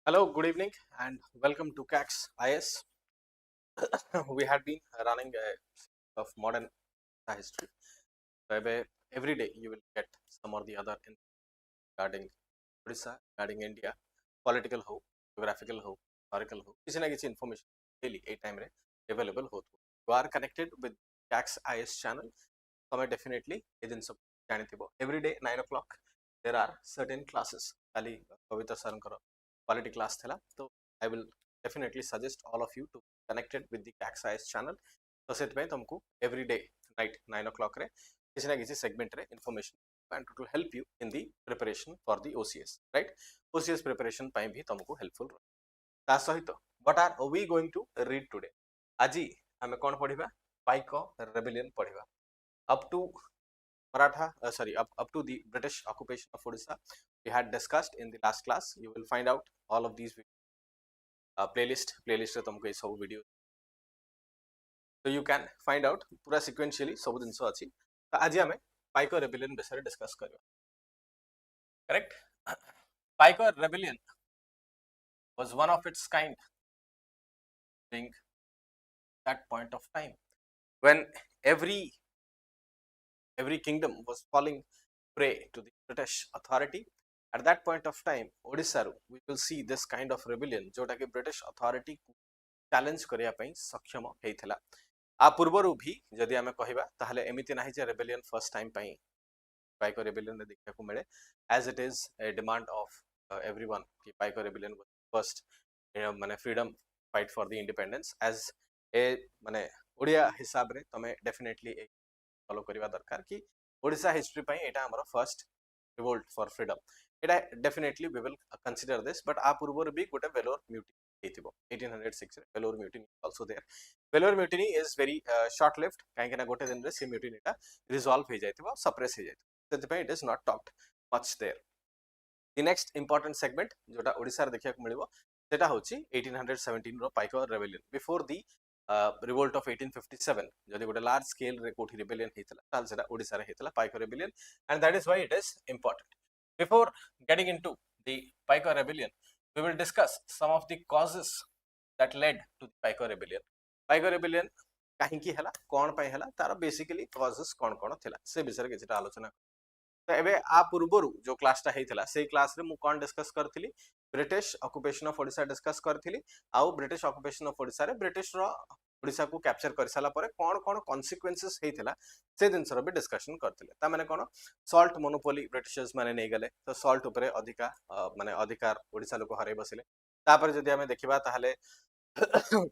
Hello, good evening, and welcome to KACS IAS. We had been running a series of modern history. Where every day you will get some or the other regarding Odisha, regarding India, political ho, geographical ho, historical ho, किसी ना किसी information daily a time रे available हो. You are connected with KACS IAS channel. तमें definitely ये दिन सब जानी थी वो. Every day 9 o'clock there are certain classes. खाली कविता सर करो quality class थेला. तो I will definitely suggest all of you to connected with the KACS IAS channel. तो सेट में तुमको every day night 9 o'clock रे किसी ना किसी segment रे information and it will help you in the preparation for the OCS, right? OCS preparation ପାଇଁ भी तुमको helpful रहे. ता सहित what are we going to read today? आजी हमें कौन पढ़िबा? पाइक rebellion पढ़िबा. Up to up to the British occupation of Odisha, we had discussed in the last class. You will find out all of these playlist रे तुमको ये सब video, so you can find out पूरा sequentially सब दिन सो अच्छी. तो आज हमें पाइक रेबेलियन विषय डिस्कस करबा. Correct? Paika Rebellion was one of its kind during that point of time when every kingdom was falling prey to the British authority. At that point of time, Odisha we will see this kind of rebellion जोटा कि British authority challenge करिया पई सक्षम हेइथिला. आ पूर्वरु भी जदि हमें कहिबा ताहले एमिति नाही जे rebellion first time पई Paika Rebellion रे देखिया को मिले, as it is a demand of everyone कि Paika Rebellion was first माने freedom fight for the independence as a माने ओडिया हिसाब रे तमे definitely फॉलो करबा दरकार कि ओडिशा हिस्ट्री पई एटा हमर फर्स्ट रिवोल्ट फॉर फ्रीडम. एटा definitely we will consider this, but आ पूर्वर भी गोटे वेलोर म्यूटिनी हेतिबो 1806 रे. Vellore mutiny also there. Vellore mutiny is very short lived काहे ना गोटे दिन रे से म्यूटिनीटा रिजॉल्व हो जायतिबो, सप्रेस हो जायतिबो. सेति पई it is not talked much there. The next important segment जोटा ओडिसा रे देखिया को मिलिबो सेटा होची 1817 रो Paika rebellion. Before the revolt of 1857 जदि गोटे लार्ज स्केल रे कोठी रेबेलियन हेतला ताल सेटा ओडिसा रे हेतला Paika rebellion, and that is why it is important. Before getting into the Paika rebellion, we will discuss some of the causes that led to the Paika rebellion. Paika rebellion काहेकि हला, कोन पय हला, तार बेसिकली causes कोन कोन थिला से विषय के जेटा आलोचना. तो एबे आ पूर्वरु जो क्लासटा हेतला से क्लास रे मु कोन डिस्कस करथिली, British occupation of Odisha discuss करथिली. आउ ब्रिटिश ऑक्युपेशन ऑफ ओडिशा रे ब्रिटिश रो ओडिशा को कैप्चर कर साला परे कोन कोन कॉन्सिक्वेंसेस हेतला से दिन सर भी डिस्कशन करथिले. ता माने कोन सॉल्ट मोनोपोली ब्रिटिशर्स माने नै गले, तो सॉल्ट ऊपर माने अधिकार ओडिशा लोक हरै बसिले. तापर जदि हमें देखिबा ताहले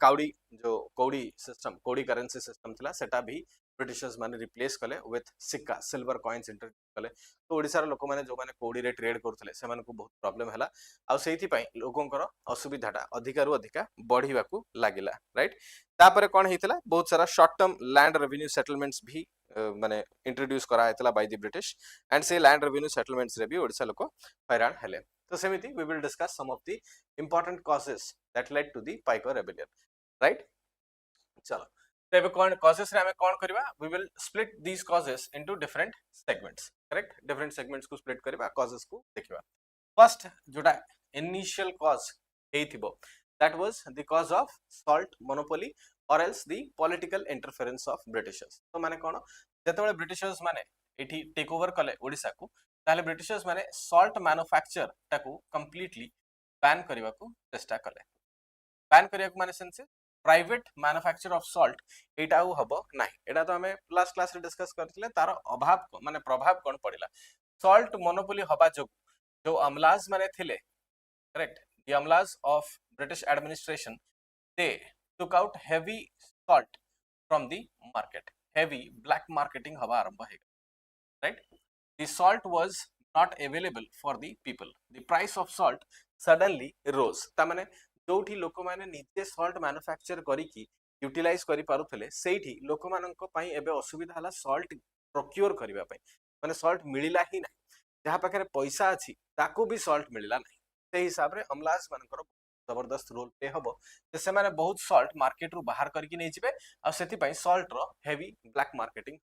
काउडी जो कौड़ी सिस्टम, कौड़ी करेंसी सिस्टम थिला सेटा भी ब्रिटिशर्स माने रिप्लेस कले विथ सिक्का, सिल्वर कॉइन्स इंट्रोड्यूस कले. तो ओडिसा रो लोक माने जो माने कौड़ी रे ट्रेड करथले से माने को बहुत प्रॉब्लम हला. आ सेहिति पई लोकंकर असुविधाटा अधिकारु अधिका बढ़िबा को लागिला, राइट. तापरे कोन हेतिला, बहुत सारा short term land revenue settlements भी माने इंट्रोड्यूस करा हेतिला बाय द ब्रिटिश, एंड से लैंड रेवेन्यू सेटलमेंट्स रे भी ओडिसा लोक हैरान हेले. तो सेमिति we will discuss some of the important causes that led to the Paika rebellion, right? चलो तो एबे कोन causes रे हमें कोन करबा, we will split these causes into different segments, correct? different segments को split करबा, causes को देखिबा. first जोटा initial cause हेथिबो, that was the cause of salt monopoly or else the political interference of britishers. तो माने कोन जेतेबेले ब्रिटिशर्स माने एठी take over कले ओडिसा को, ताले ब्रिटिशर्स माने सॉल्ट मैन्युफैक्चर टाको कंप्लीटली बैन करबा को चेष्टा कले. बैन करिया माने sense private manufacture of salt एटा हबो नाही. एटा तो हमें लास्ट क्लास रे डिस्कस करथिले. तार अभाव माने प्रभाव कोन पड़िला, सॉल्ट मोनोपोली हबा जो जो अमलाज माने थिले, करेक्ट, द अमलाज of British administration they took out heavy salt from the market. Heavy black marketing हबा आरंभ हे, right. The salt was not available for the people. The price of salt suddenly rose. ता माने जोठी लोक माने निजे salt manufacture करिकी utilise करि पारुथले सेठी लोक माननको पई एबे असुविधा हला सॉल्ट प्रोक्योर करिबा पई. माने सॉल्ट मिलिला ही नाही, जहा पाखरे पैसा अछि ताको भी सॉल्ट मिलिला नाही. से हिसाब रे अमलाज मानकर जबरदस्त रोल प्ले हबो जे से माने बहुत सॉल्ट मार्केट रु बाहर करिकी नै जिवे आ सेति पई सॉल्ट रो हेवी ब्लैक मार्केटिंग.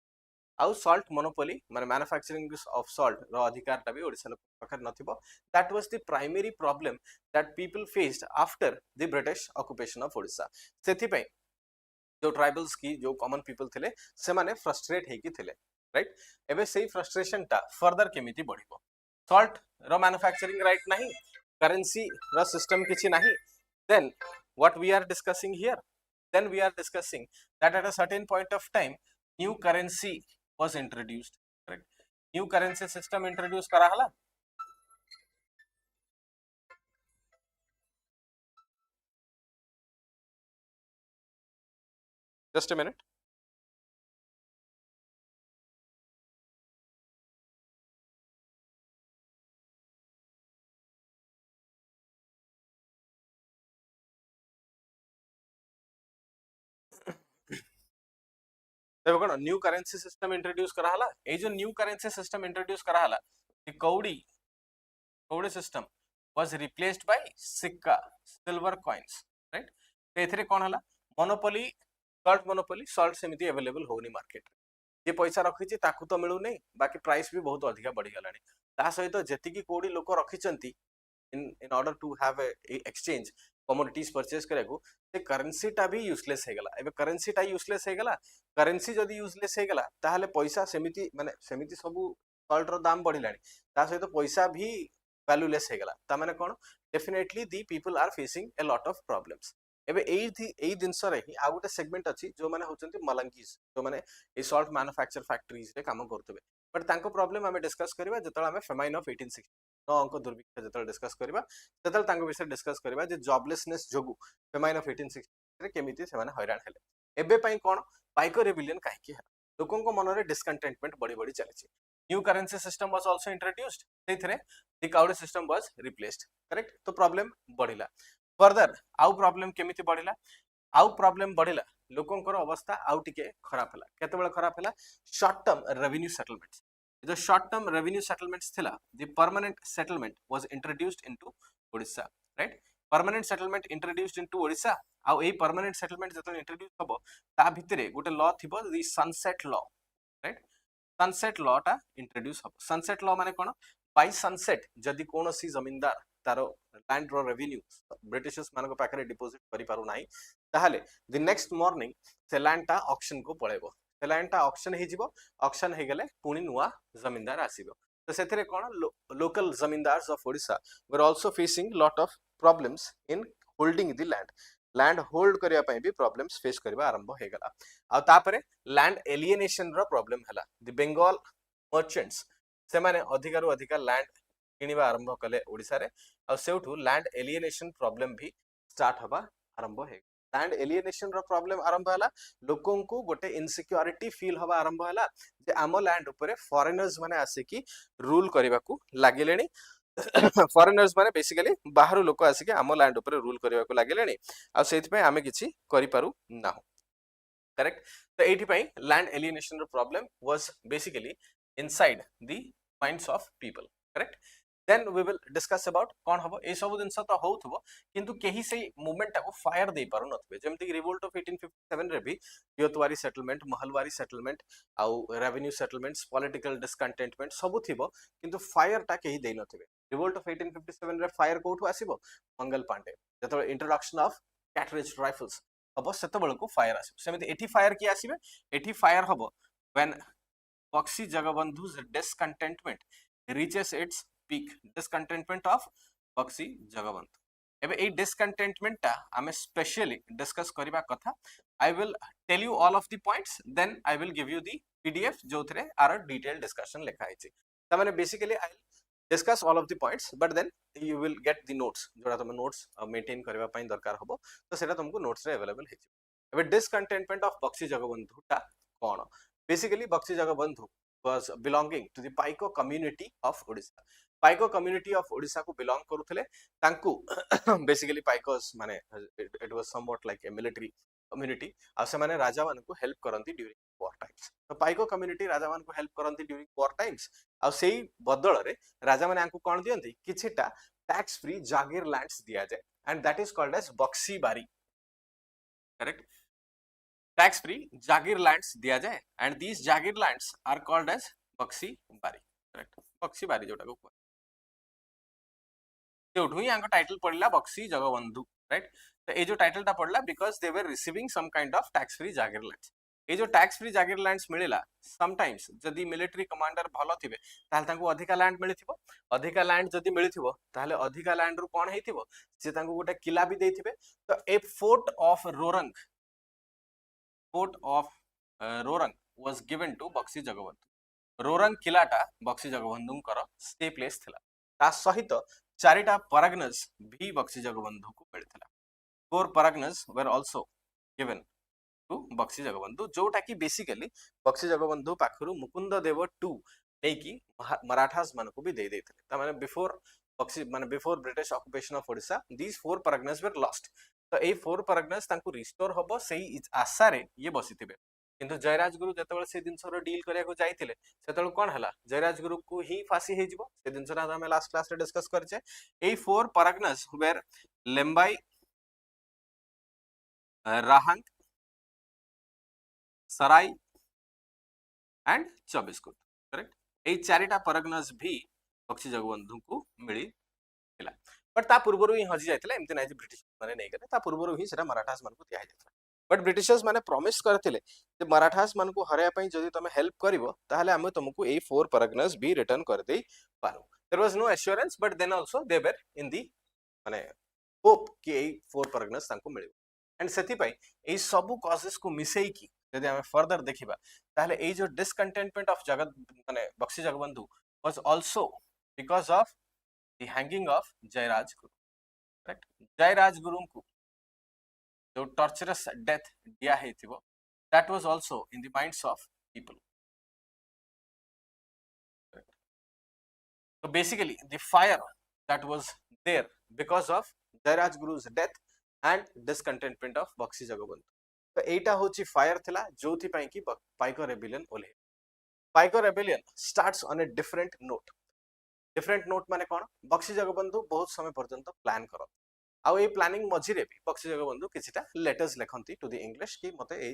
आउ सॉल्ट मोनोपोली माने मैन्युफैक्चरिंग ऑफ सॉल्ट रो अधिकार टा भी ओडिसा लोक पाखर नथिबो that was the primary problem that people faced after the British occupation of Odisha सेथि पई जो ट्राइबल्स की जो कॉमन पीपल थिले से माने फ्रस्ट्रेट हेकी थिले राइट एबे सेही फ्रस्ट्रेशन टा फर्दर केमिति बढ़िबो सॉल्ट रो मैन्युफैक्चरिंग राइट नहीं करेंसी रो सिस्टम किछि नहीं then what we are discussing here then we are discussing that at a certain point of time new currency was introduced correct new currency system introduce करा हला just a minute देखो कोन new currency system introduce करा हला ए जो new currency system introduce करा हला कौड़ी कौड़ी सिस्टम was replaced by सिक्का सिल्वर कॉइन्स राइट तो एथरे कोन हला मोनोपोली सॉल्ट सेमिति अवेलेबल होनी मार्केट जे पैसा रखिछि ताकू तो मिलु नै बाकी प्राइस भी बहुत अधिका बढ़ी गलानी ता सहित जेति की कोडी लोक रखिचंती in order to have a exchange commodities purchase करेगु से करेंसी टा भी यूजलेस हे गला एबे करेंसी टा यूजलेस हे गला करेंसी जदी यूजलेस हे गला ताहाले पैसा सेमिति माने सेमिति सब सॉल्ट रो दाम बढ़िलानी ता सहित पैसा भी वैल्यूलेस हे गला ता माने कोन definitely the people are facing a lot of problems एबे एई दिनस रे ही आ गोटे सेगमेंट अछि जो माने होचंती मलंकीज जो माने ए सॉल्ट मैन्युफैक्चर फैक्ट्रीज रे काम करतबे बट तांको प्रॉब्लम हमें डिस्कस करबा जतळ हमें फेमाइन ऑफ 1860 नो अंक दुर्भिक्ष जतळ डिस्कस करबा ततळ तांको विषय डिस्कस करबा जे जॉबलेसनेस जोगु फेमाइन ऑफ 1860 रे केमिति से माने हैरान हेले एबे पई कोन पाइको रेबिलियन काहे कि लोकन को मन रे डिसकंटेंटमेंट बड़ी बड़ी चली new currency system was also introduced सेथरे the cowrie system was replaced correct तो प्रॉब्लम बढ़िला फर्दर आउ प्रॉब्लम केमिति बढ़िला आउ प्रॉब्लम बढ़िला लोकन अवस्था आउ टिके खराब हला केतेबेला खराब हला शॉर्ट टर्म रेवेन्यू सेटलमेंट्स जो शॉर्ट टर्म रेवेन्यू सेटलमेंट्स थिला the permanent settlement was introduced into Odisha right permanent settlement introduced into Odisha आउ ए परमानेंट सेटलमेंट जतो इंट्रोड्यूस हबो ता भितरे गोटे लॉ थिबो the sunset law right sunset law टा इंट्रोड्यूस हबो सनसेट लॉ माने कोन बाय सनसेट जदी कोनोसी जमींदार तारो लैंड रो रेवेन्यू ब्रिटिशर्स मानको पाखरे डिपॉजिट करि पारु नाही ताहाले द नेक्स्ट मॉर्निंग से लैंड टा ऑक्शन को पळेबो से लैंड टा ऑक्शन हे जिवो ऑक्शन हे गेले पुनी नुवा जमींदार आसीबो तो सेथरे कोन local zamindars of Odisha were also facing lot of problems in holding the land hold करिया पई भी प्रॉब्लम्स फेस करबा आरंभ हे गला आ तापरे लैंड एलिएनेशन रो प्रॉब्लम हला द बंगाल मर्चेंट्स से माने अधिकारु अधिकार लैंड किनिबा आरंभ कले ओडिसा रे आ सेउठु लैंड एलिएनेशन प्रॉब्लम भी स्टार्ट हबा आरंभ हे लैंड एलिएनेशन रो प्रॉब्लम आरंभ हला लोकन को गोटे इनसिक्योरिटी फील हबा आरंभ हला जे आमो लैंड ऊपर फॉरेनर्स माने आसे की रूल करबा को लागिलेनी फॉरेनर्स माने बेसिकली बाहर लोक आसे की आमो लैंड ऊपर रूल करबा को लागिलेनी आ सेति पे आमे किछि करि पारु ना करेक्ट तो एटी पई लैंड एलिएनेशन रो problem was basically inside the minds of people correct then we will discuss about कोन हबो ए सब दिन तो होथबो किंतु केही से मूवमेंट को फायर दे पारु नथबे जेमति रिवोल्ट ऑफ 1857 रे भी योतवारी सेटलमेंट महलवारी सेटलमेंट आउ रेवेन्यू सेटलमेंट्स पॉलिटिकल डिसकंटेंटमेंट सब थिबो किंतु फायर टा केही देई नथबे रिवोल्ट ऑफ 1857 रे फायर कोठु आसीबो मंगल पांडे जतो इंट्रोडक्शन ऑफ कैटरेज राइफल्स हबो सेतो बेल को फायर आसीबो सेमति एठी फायर की आसीबे एठी फायर हबो when Bakshi Jagabandhu's discontentment reaches its peak discontentment of Bakshi Jagabandhu एबे ए डिसकंटेंटमेंट ता हमें स्पेशली डिस्कस करबा कथा I will tell you all of the points then I will give you the PDF जो थरे आर डिटेल डिस्कशन लिखा है त माने basically I will discuss all of the points but then you will get the notes जोरा तुम notes maintain करबा पई दरकार हबो तो सेटा तुमको नोट्स रे अवेलेबल हे एबे डिसकंटेंटमेंट ऑफ बक्सी जगबंधु ता कोन basically Bakshi Jagabandhu was belonging to the Paika community of Odisha. Paika community of Odisha को belong करुथले तांकु basically Paikas माने it was somewhat like a military community आ से माने राजा मान को help करंती during war times. तो Paika community राजा मान को help करंती during war times आ सेही बदल रे राजा माने आंकु कोन दियंती किछिटा tax free जागीर lands दिया जाय and that is called as Bakshi बारी correct टैक्स फ्री जागीर लैंड्स दिया जाए एंड दीज जागीर lands are called as Bakshi बारी, करेक्ट, बक्सी बारी जोटा को जोठू ही टाइटल पड़ला बक्सी जगबंधु, राइट। तो ये जो टाइटल टा पड़ला because they were receiving some kind of tax free जागीर लैंड्स। ये जो टैक्स फ्री जागीर लैंड्स मिलेला समटाइम्स जदी मिलिटरी कमांडर भलो थिबे ताहले तांको अधिका लैंड मिलिथिबो, अधिका लैंड जदी मिलिथिबो ताहले अधिका लैंड रु कोन हेतिबो से तांको गोटे किला भी देथिबे। तो ए fort of Rorang, fort of Rorang was given to Bakshi Jagabandhu. Rorang किलाटा बक्सी जगबंधुंकर स्टे प्लेस थिला। ता सहित चारिटा परागनस भी बक्सी जगबंधु को मिलथिला। 4 paragnas were also given to Bakshi Jagbandhu, जोटा कि बेसिकली बक्सी जगबंधु पाखरु मुकुंद देव 2 नेकी मराठास मान को भी दे देथिले। ता माने बिफोर बक्सी माने before British occupation of Odisha these 4 paragnas were lost। तो ए 4 paragnas तांको रिस्टोर हबो सेही आशा रे ये बसिथिबे। किंतु जयराज गुरु जतबेले से दिनसर डील करिया को जाइथिले सेतबेले कोन हला जयराज गुरु को ही फांसी हे जिवो। से दिनसर हम लास्ट क्लास रे डिस्कस करछे। ए 4 paragnas were Lembai, Rahang, Sarai and Chabiskud, correct. ए चारिटा परगनास भी बक्सी जगबंधु को मिली थिला। बट ता पूर्वरु ही हजि जायतिला, एमति नै जे ब्रिटिश माने नै गले, ता पूर्वरु ही सेटा मराठास मान को दिया जायतिला। बट ब्रिटिशर्स माने प्रॉमिस करथिले जे मराठास मान को हराया पई जदी तमे हेल्प करिवो ताहले हम तुमको ए 4 परगनास भी रिटर्न कर देई पारो। There was no assurance but then also they were in the माने होप कि ए 4 परगनास तांको मिलिबो। एंड सेति पई ए सब कॉजेस को मिसेई की यदि हमें फर्दर देखिबा ताहले ए जो डिसकंटेंटमेंट ऑफ जगत माने Bakshi Jagabandhu was also because of the hanging of Jayaraj Guru, right. Jayaraj Guru को जो टॉर्चरस डेथ दिया हेतिबो that was also in the minds of people. So basically the fire that was there because of Jairaj Guru's death and discontentment of Bakshi Jagabandhu। तो एटा होची fire थिला जोथि पई की Paika rebellion ओले। Paika rebellion starts on a different note. Different note माने कोन बक्सी जगबंधु बहुत समय पर्यंत प्लान करत आ ए प्लानिंग मझिरे भी बक्सी जगबंधु किछिटा लेटर्स लेखंती टू द इंग्लिश की मते ए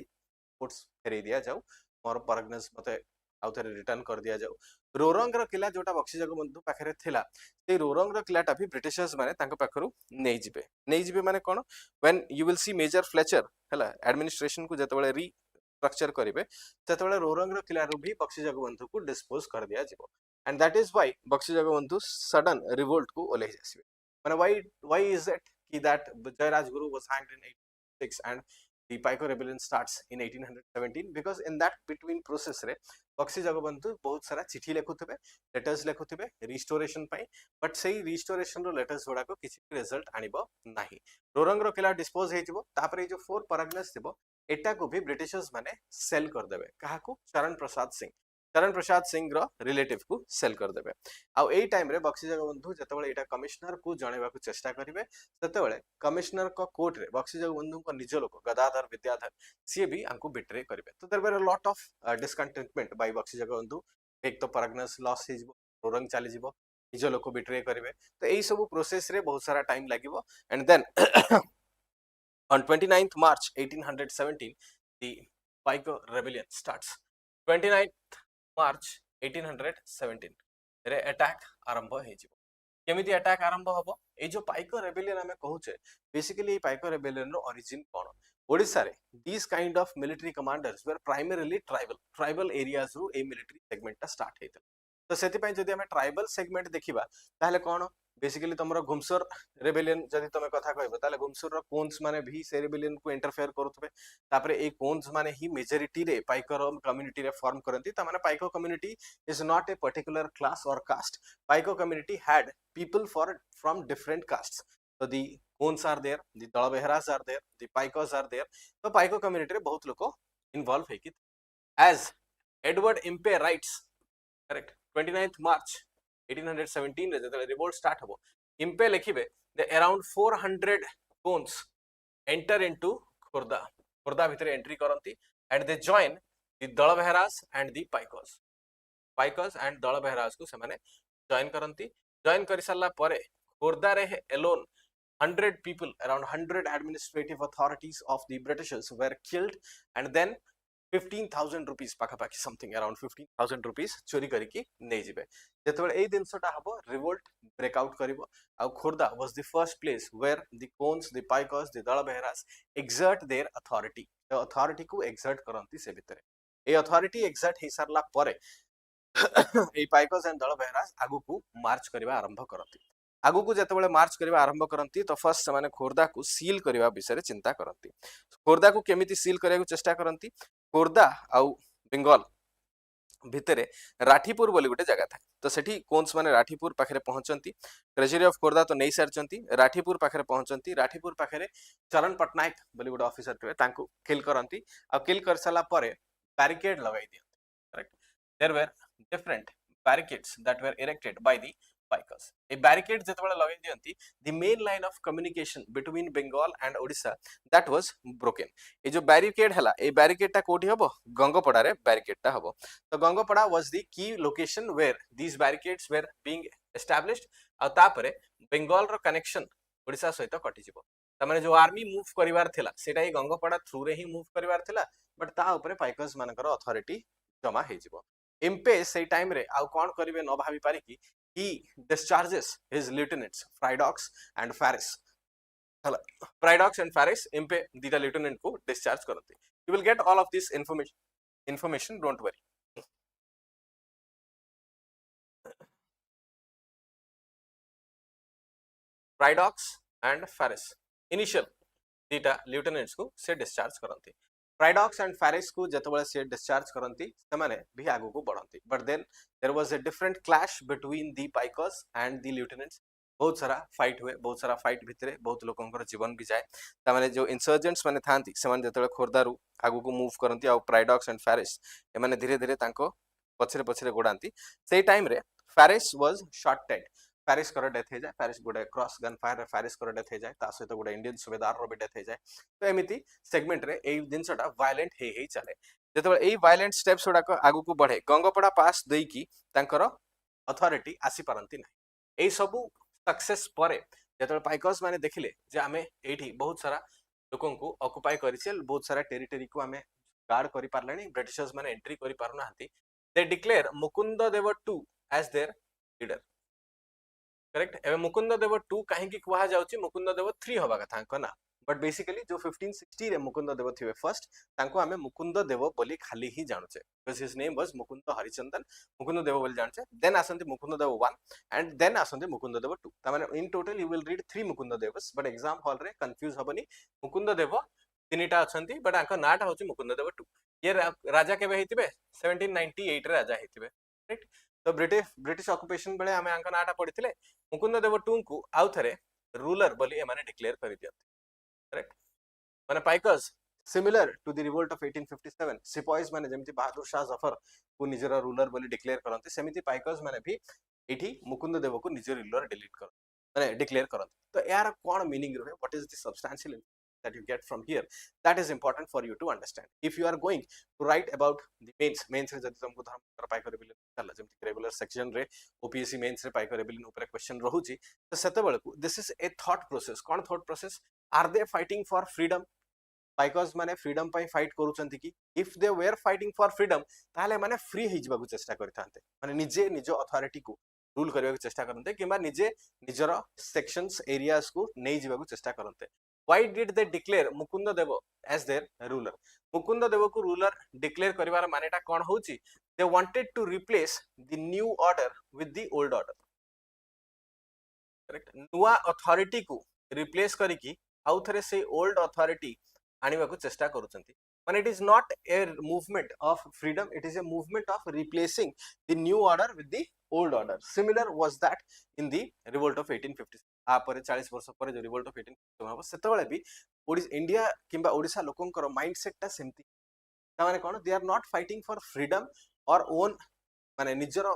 कोर्स फेरे दिया जाऊ मोर परगनेस मते आउथरे रिटर्न कर दिया जाऊ। रोरंग रो किला जोटा बक्सी जगबंधु पाखरे थिला से रोरंग रो किलाटा भी ब्रिटिशर्स माने तांको पाखरु नै जिबे माने कोन when you will see major Fletcher हला एडमिनिस्ट्रेशन को जतबेले री स्ट्रक्चर करिवे ततबेले रोरंग रो किला रो भी बक्सी जगबंधु को डिस्पोज कर दिया जिवो। And that is why Bakshi Jagabandhu sudden revolt को ओले जासिबे। माने व्हाई इज इट कि that Jayaraj Guru was hanged in 1806 and the Paika Rebellion starts in 1817 because in that between process रे बक्सी जगबंधु बहुत सारा चिठी लेखुथिबे, लेटर्स लेखुथिबे रिस्टोरेशन पई, बट सेही रिस्टोरेशन रो लेटर्स गुडा को किछि रिजल्ट आनिबो नाही। रोरंग रो किला डिस्पोज हेजिबो तापरे जो 4 परगनास थिबो एटा को भी ब्रिटिशर्स माने सेल कर देबे काहाकू चरण प्रसाद सिंह रो रिलेटिव को सेल कर देबे। आ एई टाइम रे बक्सी जगबंधु जतबेले एटा कमिश्नर को जणेबा को चेष्टा करिवे ततबेले कमिश्नर को कोर्ट रे बक्सी जगबंधु को निज लोक गदाधर विद्याधर सी भी आंको बिट्रे करिवे। तो there were a lot of discontentment by Bakshi Jagabandhu. एक तो परगनास लॉस हे जिवो, रोरंग चाली जिवो, निज लोक बिट्रे करिवे। तो एई सब प्रोसेस रे बहुत सारा टाइम लागिवो। And then on 29th March 1817 the Paika Rebellion starts। 29th March 1817 रे अटैक आरंभ हे जिवो। केमिति अटैक आरंभ हबो ए जो पाइका रेबेलियन हमें कहूचे बेसिकली पाइका रेबेलियन रो ओरिजिन कोन ओडिसा रे this kind of military commanders were primarily tribal areas रो ए मिलिटरी सेगमेंट ता स्टार्ट हेतल। तो सेति पय जदि हमें ट्राइबल सेगमेंट देखिबा ताहले कोन बेसिकली तमरो घुमसर रेबेलियन जदि तमे कथा कहबो ताहले घुमसर रो कोन्स माने भी से रेबेलियन को इंटरफेयर करूथबे। तापरे ए कोन्स माने ही मेजॉरिटी रे पाइका रो कम्युनिटी रे फॉर्म करंती। ता माने Paika community is not a particular class और caste. Paika community had people from different castes। So the Kons are there, the Dalabeharas are there, the Paikas are there। तो Paika community रे बहुत लोग involve है कि as Edward Impey writes, correct, 29th March 1817 रे जब revolt start हबो Impey लिखिबे the around 400 Kons enter into Khordha भितरे entry करंती and they join the Dalabeharas and the Paikas and Dalabeharas को से माने join करंती। जॉइन कर सारा पर खोर्धा रे Elon 100 people, around 100 administrative authorities of the Britishers were killed, and then 15,000 rupees पाखापाखि something around 15,000 rupees चोरी करके नहीं जिबे जेतेबेले एई दिनसटा हबो रिवोल्ट ब्रेकआउट करिवो आ Khordha was the first place where the Cons, the Paikas, the Dala Beheras exert their authority, the authority को exert करंती से भितरे ए authority exert हे सरला परे ए Paikas and Dala Beheras आगु को मार्च करबा आरंभ करंती आगु को जेतेबेले मार्च करबा आरंभ करंती तो फर्स्ट से खोर्धा को सील करबा विषय चिंता करंती खोर्धा को केमिति सील करिया को चेष्टा करंती खोर्धा आउ बेंगल भितरे राठीपुर बोली गोटे जगह था तो सेठी कोन्स माने राठीपुर पाखरे पहुंचंती ट्रेजरी ऑफ खोर्धा तो नहीं सारचंती राठीपुर पाखरे पहुंचंती राठीपुर पाखरे चरण पटनायक बोली गोटे ऑफिसर थे तांको किल करंती आ किल कर सला परे बैरिकेड लगाई दियंती correct there were different barricades that were erected by the Paikas. A barricade जेतेबेले लगाई दियंती the main line of communication between Bengal and Odisha that was broken. ए जो बैरिकेड हला ए बैरिकेड टा कोठी हबो गंगपड़ा रे बैरिकेड टा हबो तो गंगपड़ा was the key location where these barricades were being established आ तापरे बेंगल रो कनेक्शन ओडिसा सहित कटि जिवो त माने जो आर्मी मूव करिवार थिला सेटा ही गंगपड़ा थ्रू रे ही मूव करिवार थिला बट ता ऊपर पाइकर्स मानकर अथॉरिटी जमा हे जिवो एमपे से टाइम रे आ कोन करिवे न भाबी पारि कि he discharges his lieutenants Fridox and Faris. Fridox and Faris impe dita lieutenant को discharge करते. You will get all of this information. Don't worry. Fridox and Faris initial dita lieutenants को से discharge करते. Fridox and Faris को जतबेले से discharge करंती सेमाने भी आगु को बढ़ंती but then there was a different clash between the Paikas and the lieutenants बहुत सारा फाइट हुए बहुत सारा फाइट भितरे बहुत लोकंकर जीवन भी जाए तामाने जो इंसर्जेंट्स माने थांती सेमाने जतबेले खोरदारू आगु को मूव करंती आ Fridox and Faris एमाने धीरे धीरे तांको पछरे पछरे गोडांती सेई टाइम रे Faris was shot dead Faris कर डेथ हे जाय Faris गोडे क्रॉस गन फायर रे Faris कर डेथ हे जाय ता सहित गोडे इंडियन सुबेदार रो भी डेथ हे जाय तो एमिति सेगमेंट रे एई दिनसटा वायलेंट हे चले जेतेबेले एई वायलेंट स्टेप्स उडा को आगु को बढ़े गंगपड़ा पास देई की तांकर अथॉरिटी आसी पारंती नै एई सबु सक्सेस परे जेतेबेले पाइकर्स माने देखिले जे आमे एठी बहुत सारा लोकन को ऑक्युपाई करिसेल बहुत सारा टेरिटरी को आमे गार्ड करि पारलेनी ब्रिटिशर्स माने एंट्री करि पारु नाहंती they declare Mukund Dev 2 as their leader correct एवं मुकुंद देव 2 कहीं की कहा जाउची मुकुंद देव 3 होबा कथा को ना बट बेसिकली जो 1560 रे मुकुंद देव थिवे फर्स्ट तांको हमें मुकुंद देव बोली खाली ही जानछे because his name was Mukund Harichandan Mukund Dev बोली जानछे देन आसंती मुकुंद देव 1 एंड देन आसंती मुकुंद देव 2 ता माने in total you will read 3 Mukund Devs but exam hall रे कंफ्यूज हबनी मुकुंद देव तीनटा अछंती बट आंका नाटा होची मुकुंद देव 2 ये राजा केबे हेतिबे 1798 रे राजा हेतिबे राइट तो ब्रिटिश ऑक्युपेशन बेले आमे आंका नाटा पडिथिले मुकुंद देव 2 को आउ थरे रूलर बोली एमाने डिक्लेयर करि दियंती करेक्ट माने Paikers similar to the revolt of 1857 sipahis माने जेमति बहादुर शाह जफर को निजरा रूलर बोली डिक्लेयर करंती सेमिति पाइकर्स माने भी एठी मुकुंद देव को निजर रूलर डिलीट कर माने डिक्लेयर करंती तो यार कोन मीनिंग रहे what is the substantial that you get from here that is important for you to understand if you are going to write about the mains रे जति तुमको धर्म पाइका रेबेलियन चला जेमति रेगुलर सेक्शन रे ओपीएससी मेंस रे Paika rebellion ऊपर question रहूची तो सेते बेल को this is a thought process कोन thought process are they fighting for freedom Paikers माने फ्रीडम पई फाइट करूचंती कि if they were fighting for freedom ताले माने फ्री हि जिबाकू चेष्टा करथांते माने निजे निजो अथॉरिटी को रूल करबाकू चेष्टा करनते किबा निजे निजरो सेक्शंस एरियाज को नै जिबाकू चेष्टा करनते why did they declare Mukund Dev as their ruler Mukund देव को रूलर डिक्लेयर करिवार मानेटा कोन होची they wanted to replace the new order with the old order correct नुवा अथॉरिटी को रिप्लेस करिकी आउ थरे से ओल्ड अथॉरिटी आनिबा को चेष्टा करूचंती माने it is not a movement of freedom it is a movement of replacing the new order with the old order similar was that in the revolt of 1857 आ पर 40 वर्ष पर जो रिवोल्ट ऑफ 1857 हबो सेतबेले भी India किंबा ओडिसा लोकंकर माइंडसेट ता सेमती ता माने कोन they are not fighting for freedom और ओन माने निजर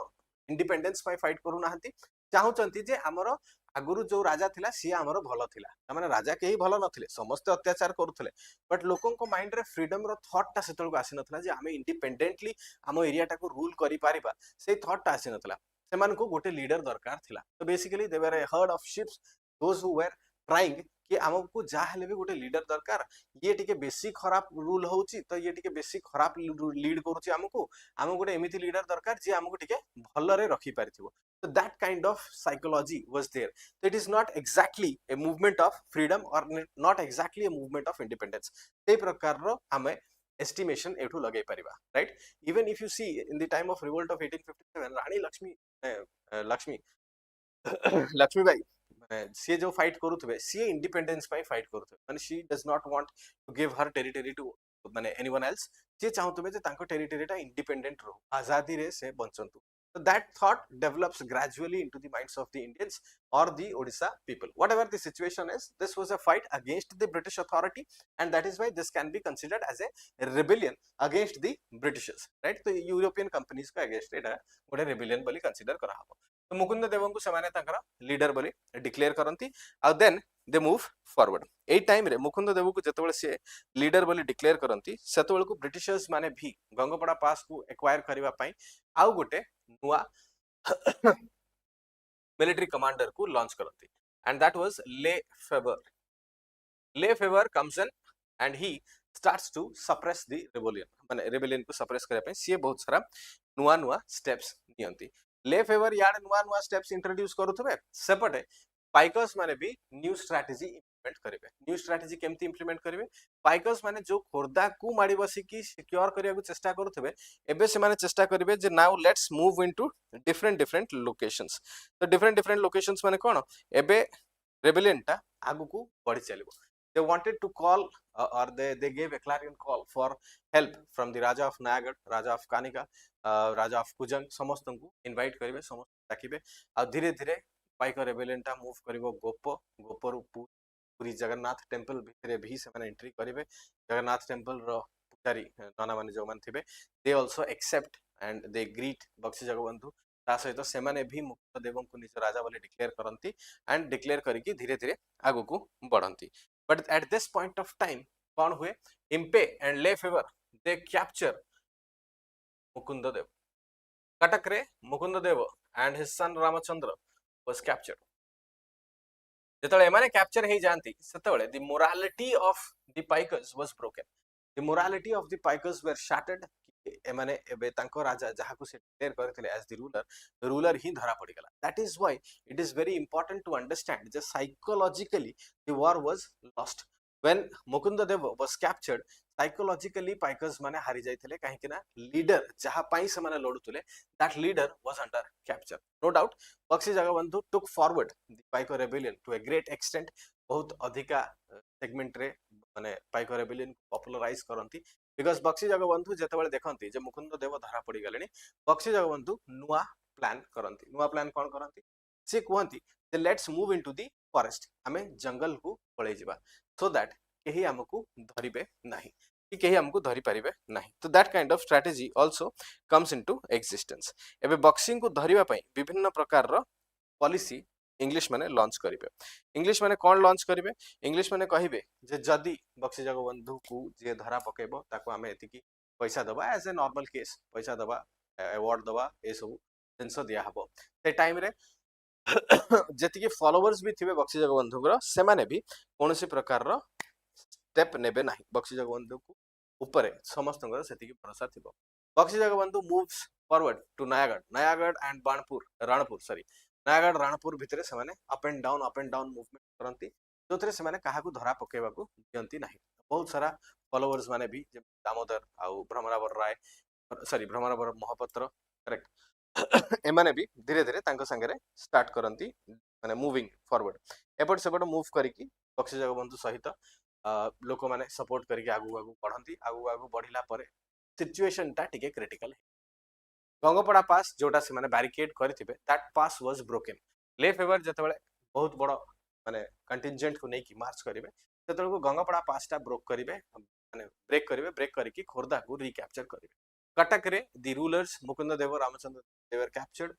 इंडिपेंडेंस पाई फाइट करू नाहंती चाहुचंती जे हमरो आगुरु जो राजा थिला सी हमरो भलो थिला ता माने राजा केही भलो नथिले समस्त अत्याचार करूथले बट लोकन को माइंड रे फ्रीडम रो थॉट ता सेतल को आसी नथला जे हमें इंडिपेंडेंटली हम एरिया टा को रूल करि पारिबा से थॉट ता आसी नथला सेमान को गोटे लीडर दरकार थिला तो basically they were A heard of ships those who were trying कि आमको जहाँ हेले भी गोटे लीडर दरकार ये टिके बेसी खराब रूल होउची तो ये टिके बेसी खराब लीड करूची आमको गोटे एमिति लीडर दरकार जे आमको टिके भलरे रखी पारिथिबो so that kind of psychology was there so it is not exactly a movement of freedom or not exactly a movement of independence ते प्रकार रो हमें estimation एठू लगे परिबा right even if you see in the time of revolt of 1857 रानी लक्ष्मी लक्ष्मीबाई माने सी जो fight करूथबे सी independence पाई फाइट करूथबे माने she does not want to give her territory to माने एनीवन एल्स जे चाहतबे जे तांको टेरिटरीटा इंडिपेंडेंट रहो आजादी रे से बंचंतु so that thought develops gradually into the minds of the Indians or the Odisha people whatever the situation is this was a fight against the British authority and that is why this can be considered as a rebellion against the Britishers right तो European companies को against एटा गोटे rebellion बोली consider करा हबो तो मुकुंद देव को सेमाने तांकर leader बोली डिक्लेयर करंती आ then they move forward a time रे मुकुंद देव को जतबेले से लीडर बोली डिक्लेयर करंती सेतबेल को ब्रिटिशर्स माने भी गंगपड़ा पास को एक्वायर करबा पई आउ गोटे नुआ मिलिटरी कमांडर को लॉन्च करती and that was Le Fevre comes in and he starts to suppress the rebellion माने रेबेलियन को सप्रेस करे पे सी बहुत सारा नुआ नुआ स्टेप्स नियंती ले फेवर याड नुआ नुआ स्टेप्स इंट्रोड्यूस करूथबे सेपटे पाइकर्स माने भी न्यू स्ट्रेटजी इंप्लीमेंट करिवे न्यू स्ट्रेटजी केमती इंप्लीमेंट करिवे पाइकर्स माने जो खोरदा को माडी बसी की सिक्योर करिया को चेष्टा करूथबे एबे से माने चेष्टा करिवे जे now let's move into different locations तो डिफरेंट लोकेशंस माने कोन एबे रेबेलियन टा आगु को बढ़ी चलिबो they wanted to call or they gave a clarion call for help from the Raja of Nayagad, Raja of Kanika, Raja of Kujang समस्त को इनवाइट करिवे समस्त ताकिबे आ धीरे धीरे पाइका रेबेलियन टा मूव करिवो गोपर पूरी जगन्नाथ टेम्पल भितरे भी से माने एंट्री करिवे जगन्नाथ टेम्पल रो पुजारी नाना माने जो मान थिबे they also accept and they greet Bakshi Jagabandhu ता सहित से माने भी मुकुंद देव को निज राजा बोली डिक्लेयर करंती एंड डिक्लेयर करिकि धीरे धीरे आगु को बढ़ंती but at this point of time कौन हुए Impey and Le Fevre they capture Mukund Dev Cuttack रे Mukund Dev and his son Ramchandra was captured जेतले एमाने कैप्चर हे जानती सेतले the morality of the Paikers was broken the morality of the Paikers were shattered एमाने एबे तांको राजा जहा को से डिक्लेयर करथिले एज द रूलर ही धरा पड़ी गला that is why it is very important to understand जे psychologically the war was lost when Mukund Dev was captured psychologically Paikers माने हारि जाइथिले काहे कि ना लीडर जहा पाई से माने लडुतले that leader was under capture no doubt Bakshi Jagabandhu took forward the Paika rebellion to a great extent बहुत अधिका सेगमेंट रे माने पाइका रेबेलियन पॉपुलराइज करंती बिकॉज बक्सी जगबंधु जेतेबेले देखंती जे मुकुंद देव धरा पड़ी गलेनी बक्सी जगबंधु नुआ प्लान कोन करंती से कहंती जे let's move into the forest हमें जंगल को पळे जिबा सो दैट केही हमकु धरिबे नाही कि केही हमकु धरि परिबे नाही तो that kind of strategy also comes into existence एबे बॉक्सिंग को धरिबा पई विभिन्न प्रकार रो पॉलिसी इंग्लिश माने लॉन्च करिवे इंग्लिश माने कोन लॉन्च करिवे इंग्लिश माने कहिबे जे जदी बक्सी जगबंधु को जे धरा पकेबो ताको हमें एतिकी पैसा दबा एज ए नॉर्मल केस पैसा दबा अवार्ड दबा ए सब जिंस दिया हबो से टाइम रे जतिके फॉलोअर्स भी थिबे बक्सी जगबंधु रो से माने भी कोनोसी प्रकार रो स्टेप नेबे नाही बक्सी जगबंधु को ऊपर समस्त सेतिकी भरोसा थिबो Bakshi Jagabandhu moves forward to Nayagarh and Ranpur sorry Nayagarh Ranpur भितरे से माने अप एंड डाउन मूवमेंट करंती जोथरे से माने काहा को धरा पकेबा को दियंती नाही बहुत सारा फॉलोअर्स माने भी दामोदर आउ भ्रमरावर महापात्र करेक्ट एमाने भी धीरे धीरे तांको संगे स्टार्ट करंती माने मूविंग फॉरवर्ड एपट सेपट मूव करिकी बक्सी जगबंधु सहित लोक माने सपोर्ट करिकी आगु बढ़ंती आगु बढ़िला परे सिचुएशन टा टिके क्रिटिकल गंगपड़ा पास जोटा से माने बैरिकेड करथिबे that pass was broken Le Fevre जतबेले बहुत बड़ माने कंटिंजेंट को नेकी मार्च करिवे ततल को गंगपड़ा पास टा माने ब्रेक करिकी खोरदा को रिकैप्चर करिवे कटक रे दी रूलर्स मुकुंद देव रामचंद्र देवर कैप्चर्ड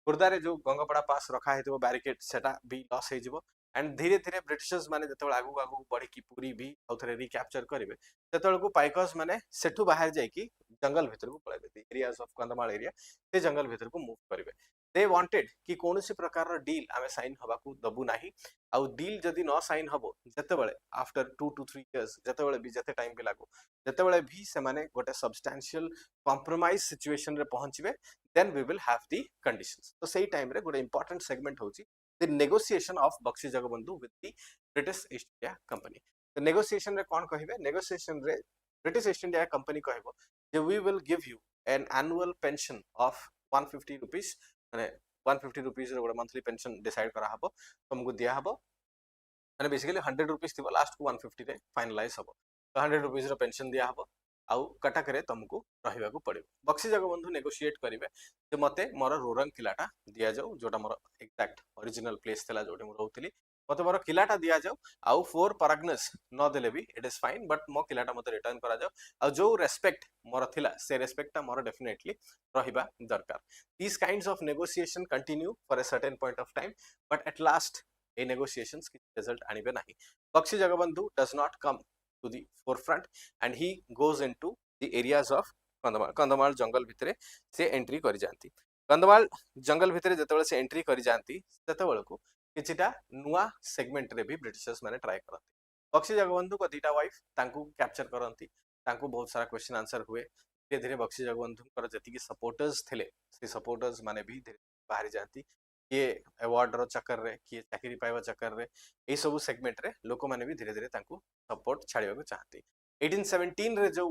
खोरदा रे जो गंगपड़ा पास रखा हेतबो बैरिकेड सेटा भी लॉस हे जिवो एंड धीरे धीरे ब्रिटिशर्स माने जतबेले आगु बढ़ी की पूरी भी औथरे रिकैप्चर करिवे ततल को पाइकर्स माने सेठु बाहर जाई की जंगल भितर को पळेबे the areas of Kandhamal area से जंगल भितर को मूव करिवे दे वांटेड कि कोनोसी प्रकार रो डील आमे साइन हबा को दबु नाही आउ डील जदी न साइन हबो जतेबेले आफ्टर 2 to 3 इयर्स जतेबेले भी जते टाइम पे लागो जतेबेले भी से माने गोटे सब्सटेंशियल कॉम्प्रोमाइज सिचुएशन रे पहुंचबे then we will have the conditions तो सही टाइम रे गोटे इंपोर्टेंट सेगमेंट होची the negotiation of Bakshi Jagabandhu with the British East India Company तो नेगोशिएशन रे कोन कहिबे नेगोशिएशन रे ब्रिटिश ईस्ट इंडिया कंपनी कहबो जे we will give you an annual pension of 150 rupees माने 150 रुपीस रे गोटे मंथली पेंशन डिसाइड करा हबो तुमको दिया हबो माने बेसिकली 100 रुपीस थिबो लास्ट को 150 रे फाइनलाइज हबो तो 100 रुपीस रो पेंशन दिया हबो आउ कटक रे तुमको रहिबा को पड़िबो बक्सी जगबंधु नेगोशिएट करिवे जे मते मोर रोरंग किलाटा दिया जाऊ जोटा मोर एग्जैक्ट ओरिजिनल प्लेस थला जोटे मो रहउतली मते मोर किलाटा दिया जाऊ आउ फोर परागनस न देले भी इट इज फाइन बट मो किलाटा मते रिटर्न करा जाऊ आउ जो रेस्पेक्ट मोर थिला से रेस्पेक्टटा मोर डेफिनेटली रहिबा दरकार these kinds of negotiation continue for a certain point of time but at last a negotiations की result आनिबे नाही Bakshi Jagbandhu does not come to the forefront and he goes into the areas of Kandhamal जंगल भितरे से entry करि जानती कंधमाल जंगल भितरे जतबेले से entry करि जानती ततबेले को किछिटा नुआ सेगमेंट रे भी ब्रिटिशर्स माने ट्राई करती बक्सी जगबंधु को दीटा वाइफ तांकू कैप्चर करती तांकू बहुत सारा क्वेश्चन आंसर हुए धीरे धीरे बक्सी जगबंधु जति की सपोर्टर्स थिले से सपोर्टर्स माने भी धीरे बाहरी जाती किए अवार्ड रो चक्कर रे किए चाकरी पाइबा चक्कर रे ए सब सेगमेंट रे लोक माने भी धीरे धीरे तांकू सपोर्ट छाड़िबा को चाहती 1817 रे जो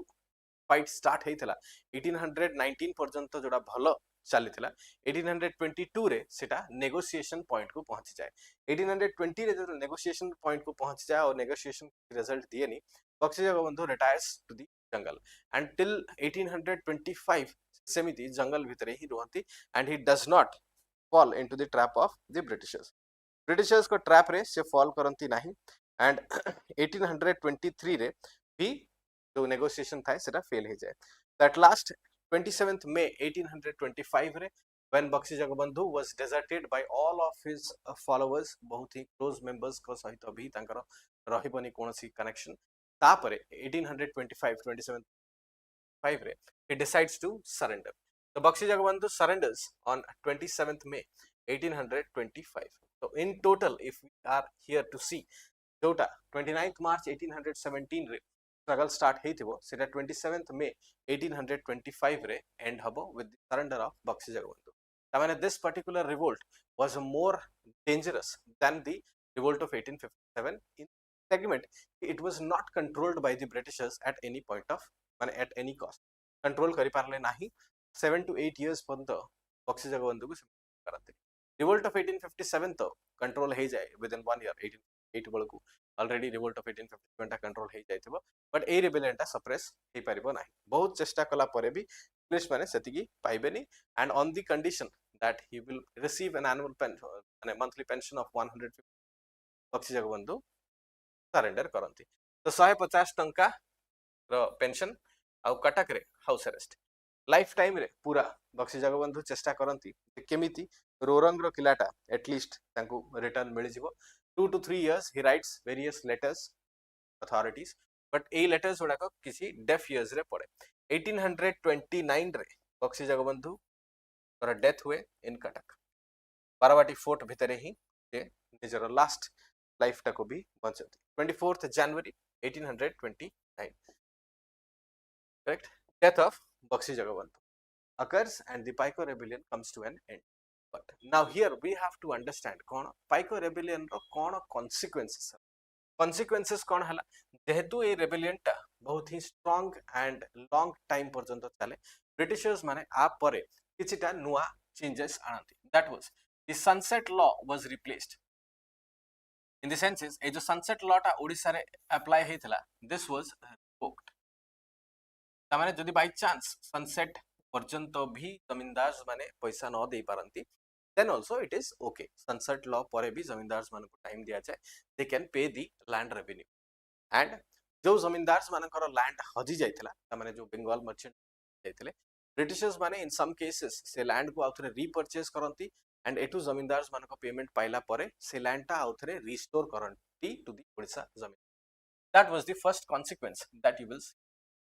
फाइट स्टार्ट हेइथला 1819 पर्यंत जोड़ा भलो चलीथिला 1822 रे सेटा नेगोशिएशन पॉइंट को पहुंच जाए 1820 रे जो नेगोशिएशन पॉइंट को पहुंच जाए और नेगोशिएशन रिजल्ट दिए नहीं Bakshi Jagabandhu retires to the jungle and till 1825 सेमिति जंगल भितरे ही रहंती and he does not fall into the trap of the Britishers को ट्रैप रे से फॉल करंती नहीं एंड 1823 रे भी जो नेगोशिएशन था सेटा फेल हो जाए दैट लास्ट 27th May 1825 रे when Bakshi Jagabandhu was deserted by all of his followers बहुत ही क्लोज मेंबर्स को सहित भी तांकर रहिबनी कोनसी कनेक्शन तापरे 1825 27 रे he decides to surrender so Bakshi Jagbandhu surrenders on 27th May 1825 so in total if we are here to see जोटा 29th March 1817 रे स्ट्रगल स्टार्ट हेइथिबो सेटा 27th May 1825 रे एंड हबो with the surrender of Bakshi Jagabandhu ता माने this particular revolt was more dangerous than the revolt of 1857 in segment it was not controlled by the Britishers at any point of माने at any cost control करि पारले नाही 7 to 8 years पर्यंत बक्सी जगबंधु को करते revolt of 1857 तो control हे जाय विद इन 1 ईयर 1888 बळकू ऑलरेडी रिवोल्ट ऑफ 1851 टा कंट्रोल हे जायथिबो बट ए रिबेलियन टा सप्रेस हे परिबो नाही बहुत चेष्टा कला परे भी इंग्लिश माने सेतिकी पाइबेनी and on the condition that he will receive an annual pension माने monthly pension of 150 Bakshi Jagabandhu surrender करंती तो 150 टंका रो पेंशन आउ कटक रे हाउस अरेस्ट लाइफ टाइम रे पूरा बक्सी जगबंधु चेष्टा करंती केमिति रोरंग रो किलाटा एटलीस्ट तांको रिटर्न मिल जिवो 2 to 3 years he writes various letters authorities but A letters गुड़ा को किसी डेफ years रे पड़े 1829 रे बक्सी जगबंधु और डेथ हुए इन कटक बारावाटी फोर्ट भितरे ही से निजर लास्ट लाइफ टा को भी बंचती 24th January 1829 correct death of Bakshi Jagabandhu occurs and the Paika Rebellion comes to an end but now here we have to understand कौन Paika Rebellion रो कौन consequences कौन हला जेहेतु ए रेबेलियन टा बहुत ही स्ट्रांग एंड लॉन्ग टाइम पर्यंत चले ब्रिटिशर्स माने आ परे किछिटा नुआ चेंजेस आनंती that was the sunset law was replaced in the senses ए जो सनसेट लॉ टा ओडिसा रे अप्लाई हेतला दिस वाज रिवोक्ड ता माने जदी बाय चांस सनसेट पर्यंत भी जमींदार माने पैसा न दे पारंती then also it is okay sunset law परे भी जमींदार्स मान को टाइम दिया जाए they can pay the land revenue and जो जमींदार्स मान को लैंड हजी जाइथिला त माने जो बंगाल मर्चेंट जाइथिले ब्रिटिशर्स माने इन सम केसेस से लैंड को आउथरे रीपर्चेस करंती एंड एटू जमींदार्स मान को पेमेंट पाइला परे से लैंड टा आउथरे रिस्टोर करंती टू द ओडिसा जमीन that was the first consequence that you will see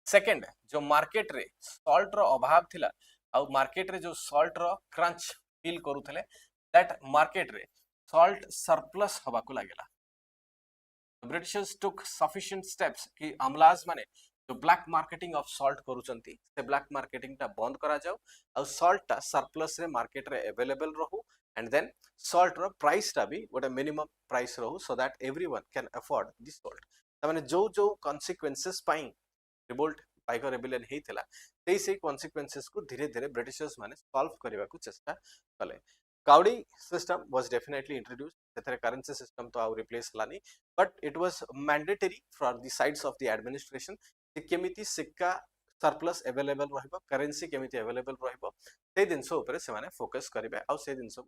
second जो मार्केट रे सॉल्ट रो अभाव थिला आ मार्केट रे जो सॉल्ट रो क्रंच फील करूथले दैट मार्केट रे सॉल्ट सरप्लस हवा को लागेला ब्रिटिशर्स टुक सफिशिएंट स्टेप्स कि अमलाज माने जो ब्लैक मार्केटिंग ऑफ सॉल्ट करूचंती से ब्लैक मार्केटिंग टा बंद करा जाऊ और सॉल्ट टा सरप्लस रे मार्केट रे अवेलेबल रहू एंड देन सॉल्ट रो प्राइस टा भी गोटे मिनिमम प्राइस रहू so that everyone can afford this salt तमाने जो जो कॉन्सिक्वेंसेस पाई रिवोल्ट पाइका रेबेलियन हेइथिला से कॉन्सिक्वेंसेस को धीरे धीरे ब्रिटिशर्स माने सॉल्व करबा को चेष्टा कले cowrie system was definitely introduced सेथरे करेंसी सिस्टम तो आउ रिप्लेस लानी but it was mandatory for the sides of the administration केमिति सिक्का सरप्लस अवेलेबल रहइबो करेंसी केमिति अवेलेबल रहइबो से दिनसो ऊपर से माने फोकस करिवे आ से दिनसो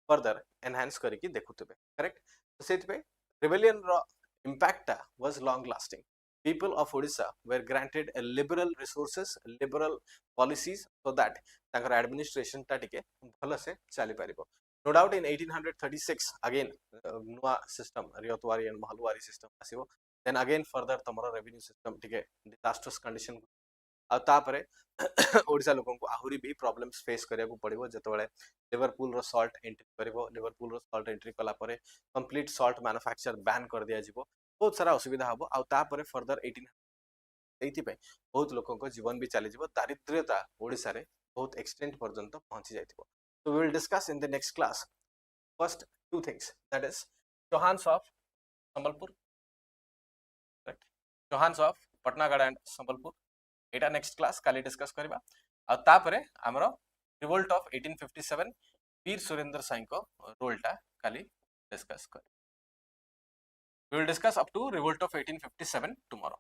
फर्दर एनहांस करिकि देखुतबे करेक्ट तो सेति rebellion ro impact was long lasting people of Odisha were granted a liberal resources liberal policies so that तांकर administration टा टिके भल से चली पारिबो no doubt in 1836 again नुआ system रियतवारी and Mahalwari system आसीबो then again further तमरो revenue system टिके disastrous condition आ तापरे ओडिसा लोकन को आहुरी भी प्रॉब्लम्स फेस करिया को पड़िबो जतबेले लिवरपूल रो सॉल्ट एंट्री करिवो लिवरपूल रो सॉल्ट एंट्री कला परे कंप्लीट सॉल्ट मैन्युफैक्चर बैन कर दिया जिवो बहुत सारा असुविधा हबो आ तापरे फर्दर 18 एथि पे बहुत लोकन को जीवन भी चली जिवो दारिद्र्यता ओडिसा रे बहुत एक्सटेंट पर्यंत पहुंची जाइतिबो so we will discuss in the next class first two things that is chauhans of sambalpur correct chauhans of patnagad and sambalpur एटा नेक्स्ट क्लास काली डिस्कस करबा आ तापरे हमरो रिवोल्ट ऑफ 1857 वीर सुरेंद्र साई को रोलटा काली डिस्कस कर we will discuss up to revolt of 1857 tomorrow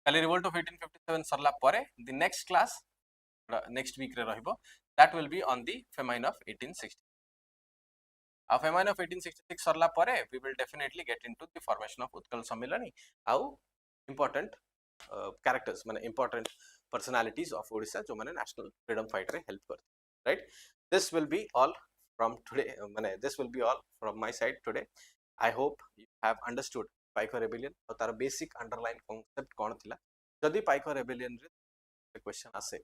काली रिवोल्ट ऑफ 1857 सरला परे the next class next week रे रहइबो that will be on the famine of 1860 आ फेमाइन ऑफ 1866 सरला परे we will definitely get into the formation of Utkal Sammilani आउ important characters माने important personalities of Odisha जो माने national freedom fighter help करते right this will be all from today माने this will be all from my side today I hope you have understood Paika Rebellion और तार basic underline concept कौन थिला जदि Paika Rebellion रे question आसे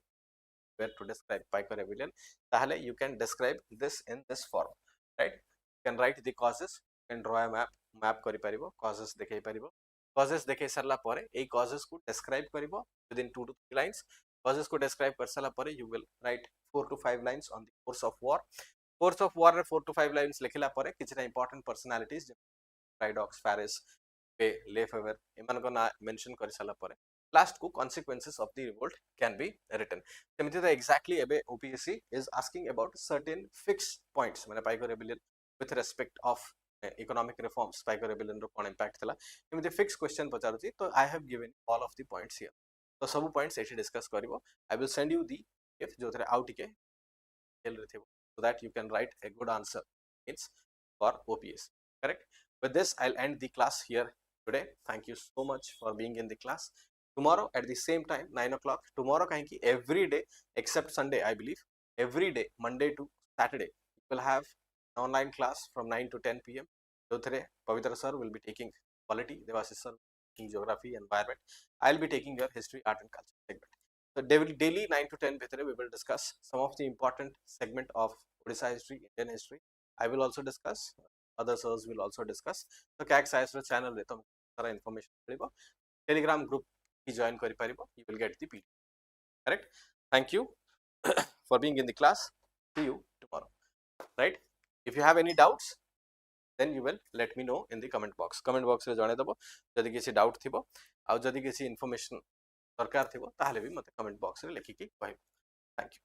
where to describe Paika Rebellion ताहले you can describe this in this form right you can write the causes you can draw a map करि परिबो causes देखै परिबो causes देखे सरला परे ए causes को describe करिवो within 2 to 3 lines causes को describe कर सरला परे you will write 4 to 5 lines on the course of war रे 4 to 5 lines लिखिला परे किछटा important personalities Pridox Faris पे Lefevre एमान को ना मेंशन कर सरला परे last को consequences of the revolt can be written सेमिति तो exactly एबे OPSC is asking about certain fixed points माने Paika Rebellion with respect of economic reforms Paika Rebellion row cone impact थला एमिति फिक्स क्वेश्चन पचारुची तो I have given all of the points here तो सब points एठी discuss करिवो I will send you the if जो थरे out के खेल रहे थे so that you can write a good answer it's for OPS correct with this I'll end the class here today thank you so much for being in the class tomorrow at the same time 9 o'clock tomorrow kahinki every day except Sunday I believe every day Monday to Saturday you will have online class from 9 to 10 p.m. Jothre Pavitra sir will be taking polity, Devasis sir taking geography, environment. I'll be taking your history, art and culture segment. So daily 9 to 10 bhitre we will discuss some of the important segment of Odisha history, Indian history. I will also discuss, other sirs will also discuss. So KACS IAS channel re tum sara information milibo. Telegram group ki join kari paribo. You will get the PDF. Correct? Thank you for being in the class. See you tomorrow. Right? If you have any doubts then you will let me know in the comment box रे जणे दबो जदि किसी doubt थिबो आ जदि किसी information दरकार थिबो ताहले भी मते comment box रे लिखि कि कहबो थैंक यू